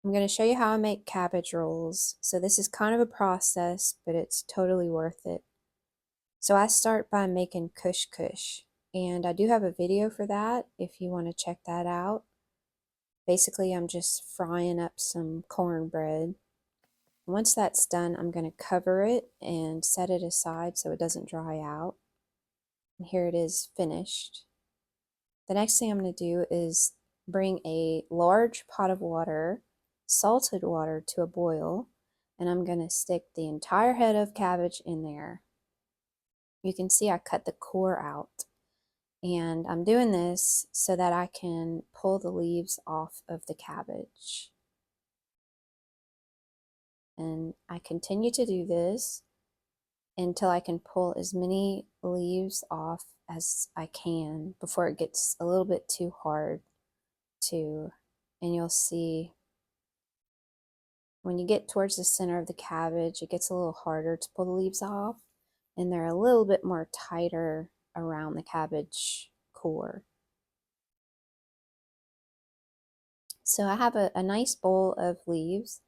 I'm going to show you how I make cabbage rolls. So this is kind of a process, but it's totally worth it. So I start by making coush, and I do have a video for that if you want to check that out. Basically, I'm just frying up some cornbread. Once that's done, I'm going to cover it and set it aside so it doesn't dry out. And here it is finished. The next thing I'm going to do is bring a large pot of water, salted water, to a boil, and I'm going to stick the entire head of cabbage in there. You can see I cut the core out, and I'm doing this so that I can pull the leaves off of the cabbage. And I continue to do this until I can pull as many leaves off as I can before it gets a little bit too hard to, and you'll see when you get towards the center of the cabbage, it gets a little harder to pull the leaves off, and they're a little bit more tighter around the cabbage core. So I have a nice bowl of leaves,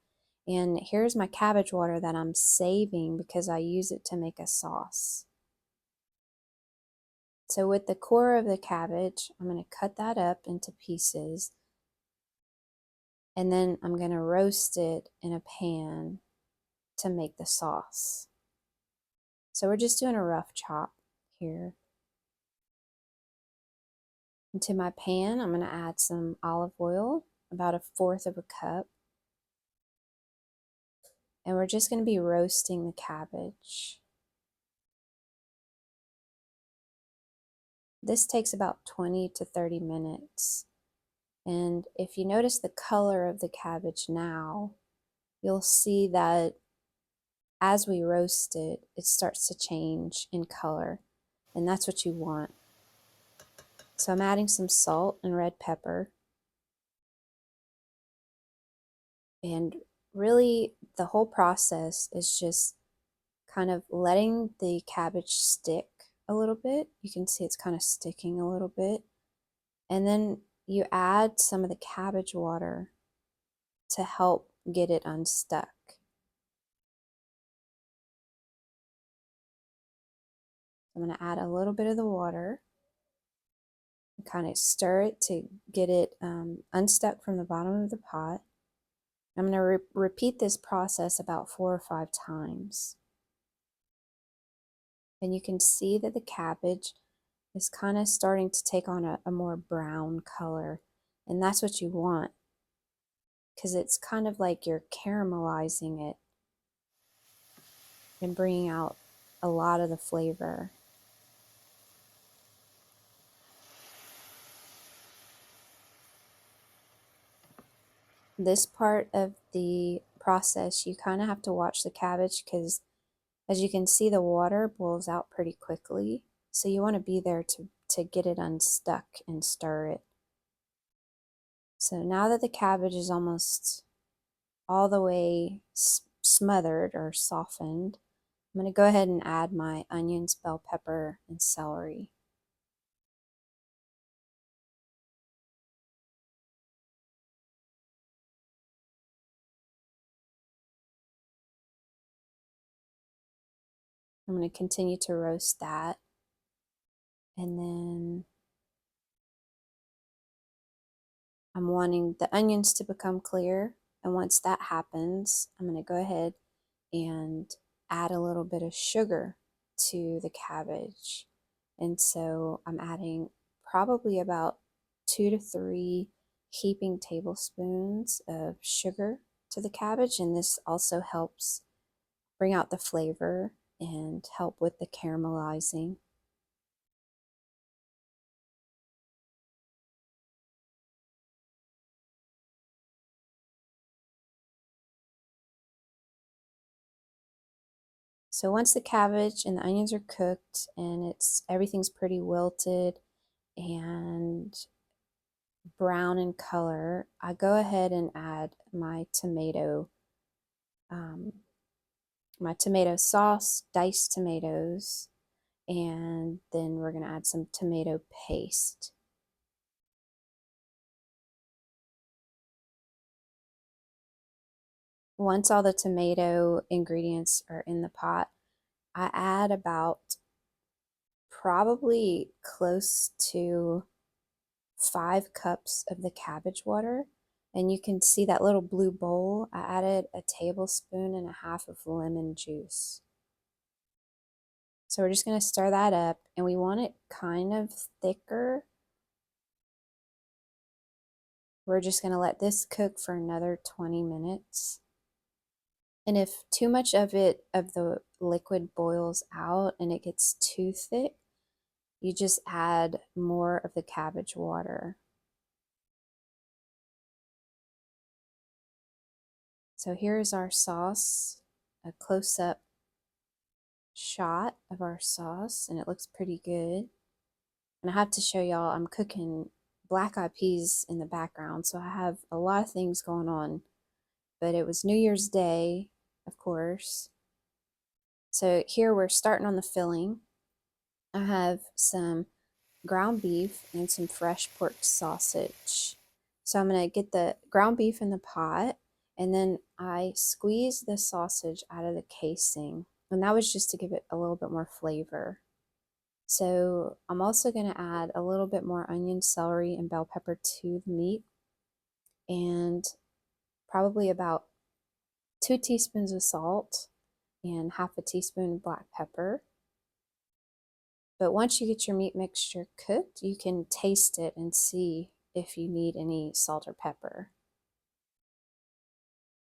and here's my cabbage water that I'm saving because I use it to make a sauce. So with the core of the cabbage, I'm going to cut that up into pieces, and then I'm going to roast it in a pan to make the sauce. So we're just doing a rough chop here. Into my pan, I'm going to add some olive oil, about 1/4 of a cup. And we're just going to be roasting the cabbage. This takes about 20 to 30 minutes. And if you notice the color of the cabbage now, you'll see that as we roast it, it starts to change in color. And that's what you want. So I'm adding some salt and red pepper. And really, the whole process is just kind of letting the cabbage stick a little bit. You can see it's kind of sticking a little bit. And then you add some of the cabbage water to help get it unstuck. I'm going to add a little bit of the water and kind of stir it to get it unstuck from the bottom of the pot. I'm going to repeat this process about 4 or 5 times. And you can see that the cabbage is kind of starting to take on a more brown color. And that's what you want, because it's kind of like you're caramelizing it and bringing out a lot of the flavor. This part of the process, you kind of have to watch the cabbage because, as you can see, the water boils out pretty quickly. So you want to be there to get it unstuck and stir it. So now that the cabbage is almost all the way smothered or softened, I'm going to go ahead and add my onions, bell pepper, and celery. I'm going to continue to roast that. And then I'm wanting the onions to become clear. And once that happens, I'm going to go ahead and add a little bit of sugar to the cabbage. And so I'm adding probably about 2 to 3 heaping tablespoons of sugar to the cabbage. And this also helps bring out the flavor and help with the caramelizing. So once the cabbage and the onions are cooked and everything's pretty wilted and brown in color, I go ahead and add my tomato sauce, diced tomatoes, and then we're going to add some tomato paste. once all the tomato ingredients are in the pot, I add about probably close to 5 cups of the cabbage water. And you can see that little blue bowl. I added a tablespoon and a half of lemon juice. So we're just going to stir that up, and we want it kind of thicker. We're just going to let this cook for another 20 minutes. And if too much of the liquid boils out and it gets too thick, you just add more of the cabbage water. So here's our sauce, a close-up shot of our sauce, and it looks pretty good. And I have to show y'all, I'm cooking black-eyed peas in the background, so I have a lot of things going on. But it was New Year's Day, of course. So here we're starting on the filling. I have some ground beef and some fresh pork sausage. So I'm going to get the ground beef in the pot, and then I squeeze the sausage out of the casing. And that was just to give it a little bit more flavor. So I'm also going to add a little bit more onion, celery, and bell pepper to the meat, and probably about 2 teaspoons of salt and half a teaspoon of black pepper. But once you get your meat mixture cooked, you can taste it and see if you need any salt or pepper.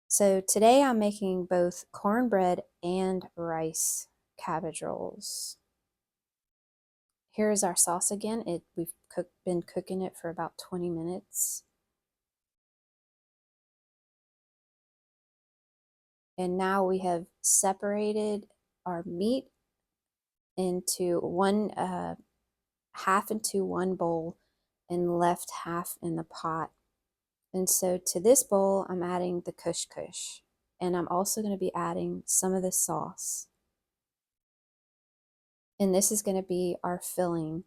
So today I'm making both cornbread and rice cabbage rolls. Here's our sauce again. We've been cooking it for about 20 minutes. And now we have separated our meat into half into one bowl and left half in the pot. And so to this bowl, I'm adding the coush, and I'm also going to be adding some of the sauce. And this is going to be our filling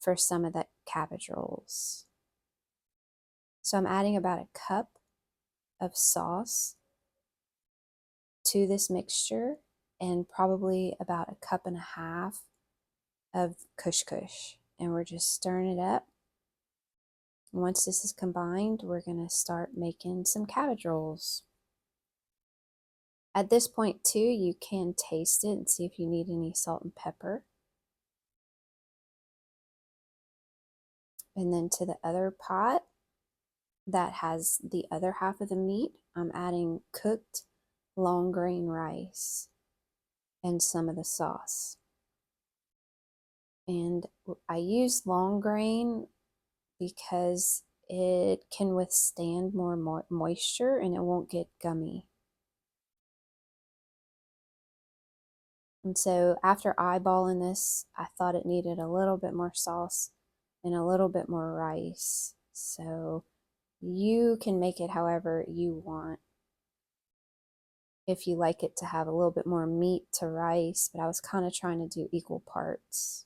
for some of the cabbage rolls. So I'm adding about a cup of sauce to this mixture, and probably about a cup and a half of coush. And we're just stirring it up. Once this is combined, we're going to start making some cabbage rolls. At this point too, you can taste it and see if you need any salt and pepper. And then to the other pot that has the other half of the meat, I'm adding cooked long grain rice and some of the sauce. And I use long grain because it can withstand more moisture and it won't get gummy. And so after eyeballing this, I thought it needed a little bit more sauce and a little bit more rice. So you can make it however you want. If you like it to have a little bit more meat to rice, but I was kind of trying to do equal parts.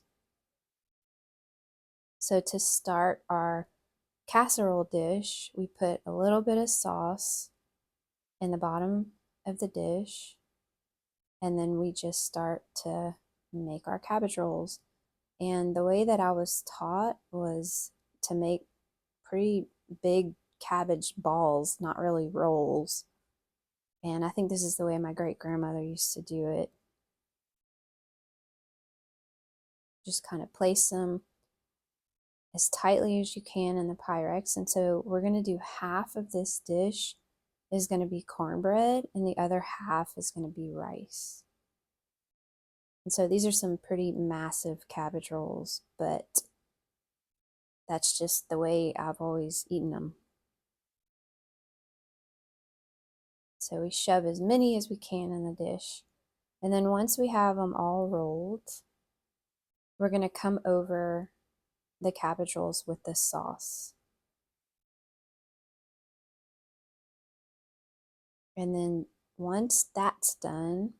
So to start our casserole dish, we put a little bit of sauce in the bottom of the dish, and then we just start to make our cabbage rolls. And the way that I was taught was to make pretty big cabbage balls, not really rolls. And I think this is the way my great-grandmother used to do it. Just kind of place them as tightly as you can in the Pyrex. And so we're going to do half of this dish is going to be cornbread, and the other half is going to be rice. And so these are some pretty massive cabbage rolls, but that's just the way I've always eaten them. So we shove as many as we can in the dish. And then once we have them all rolled, we're going to come over the cabbage rolls with the sauce. And then once that's done,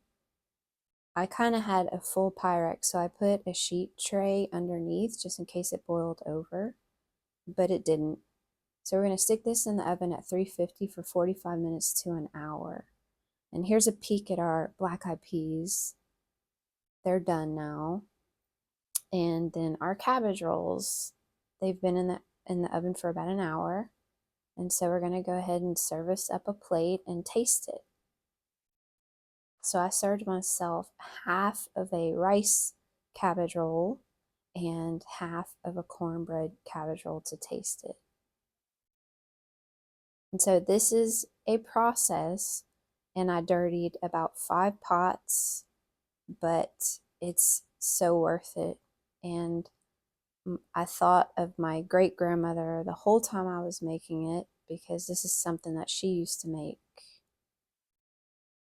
I kind of had a full Pyrex, so I put a sheet tray underneath just in case it boiled over, but it didn't. So we're going to stick this in the oven at 350 for 45 minutes to an hour. And here's a peek at our black-eyed peas. They're done now. And then our cabbage rolls, they've been in the oven for about an hour. And so we're going to go ahead and service up a plate and taste it. So I served myself half of a rice cabbage roll and half of a cornbread cabbage roll to taste it. And so this is a process, and I dirtied about 5 pots, but it's so worth it. And I thought of my great grandmother the whole time I was making it, because this is something that she used to make.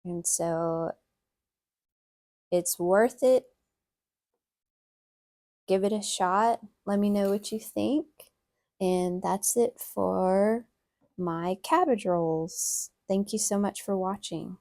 And so it's worth it. Give it a shot. Let me know what you think. And that's it for my cabbage rolls. Thank you so much for watching.